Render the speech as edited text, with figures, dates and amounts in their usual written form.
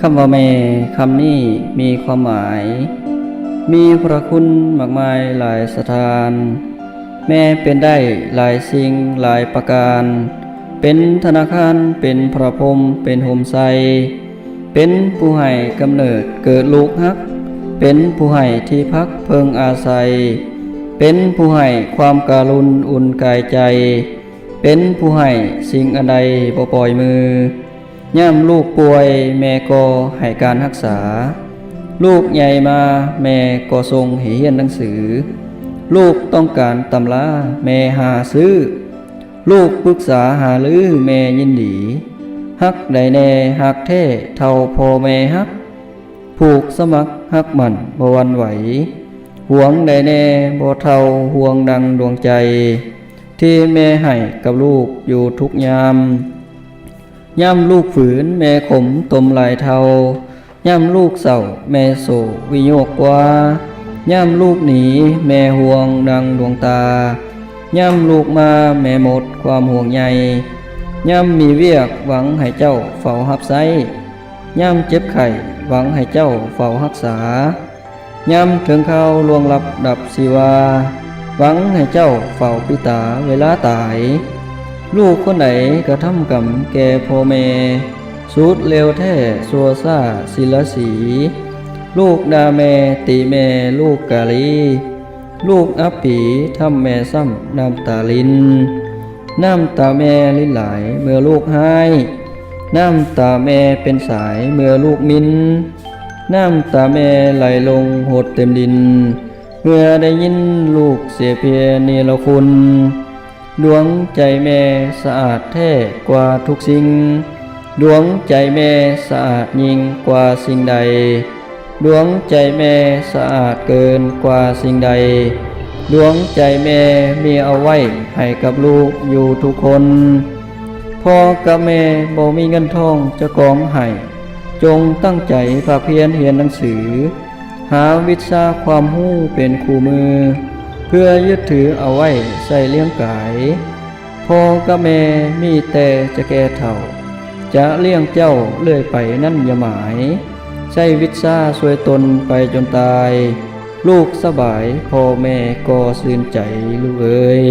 คำว่าแม่คำนี้มีความหมายมีพระคุณมากมายหลายสถานแม่เป็นได้หลายสิ่งหลายประการเป็นธนาคารเป็นพระพรหมเป็นโฮมไซเป็นผู้ให้กำเนิดเกิดลูกฮักเป็นผู้ให้ที่พักเพิงอาศัยเป็นผู้ให้ความการุณอุ่นกายใจเป็นผู้ให้สิ่งอันใดบ่ปล่อยมือย่ำลูกป่วยแม่ก็ให้การรักษาลูกใหญ่มาแม่ก็ทรงให้เรียนหนังสือลูกต้องการตำราแม่หาซื้อลูกปรึกษาหาลือแม่ยินดีฮักใดแน่ฮักแท้เท่าพ่อแม่ฮักผูกสมัครฮักมันบ่หวั่นไหวห่วงใดแน่บ่เท่าห่วงดังดวงใจที่แม่ให้กับลูกอยู่ทุกยามย่ำลูกฝืนแม่ขมตมหลายเท่าย่ำลูกเศร้าแม่โศกวิโยกกว่าย่ำลูกหนีแม่ห่วงดังดวงตาย่ำลูกมาแม่หมดความห่วงใยย่ำมีเวียกหวังให้เจ้าเฝ้ารับใช้ย่ำเจ็บไข้หวังให้เจ้าเฝ้ารักษาย่ำถึงข้าวล่วงลับดับชีวาหวังให้เจ้าเฝ้าปิตาเวลาตายลูกคนไหนกระทำกรรมแก่พ่อแม่สูดเลวแท้สัวซ่าศิลสีลูกดาแม่ตีแม่ลูกกาลีลูกอัปปีทำแม่ซ้ำน้ำตาลินน้ำตาแม่ลิ้นไหลเมื่อลูกหายน้ำตาแม่เป็นสายเมื่อลูกมินน้ำตาแม่ไหลลงหดเต็มดินเมื่อได้ยินลูกเสียเพียเนรคุณดวงใจแม่สะอาดแท้กว่าทุกสิ่งดวงใจแม่สะอาดยิ่งกว่าสิ่งใดดวงใจแม่สะอาดเกินกว่าสิ่งใดดวงใจแม่มีเอาไว้ให้กับลูกอยู่ทุกคนพ่อกับแม่บ่มีเงินทองจะกองให้จงตั้งใจภาคเพียรเรียนหนังสือหาวิชาความรู้เป็นคู่มือเพื่อยึดถือเอาไว้ใส่เลี้ยงกายพ่อกับแม่มีแต่จะแก่เฒ่าจะเลี้ยงเจ้าเลื่อยไปนั่นอย่าหมายใช้วิชาช่วยตนไปจนตายลูกสบายพ่อแม่ก็ชื่นใจลูกเอ๋ย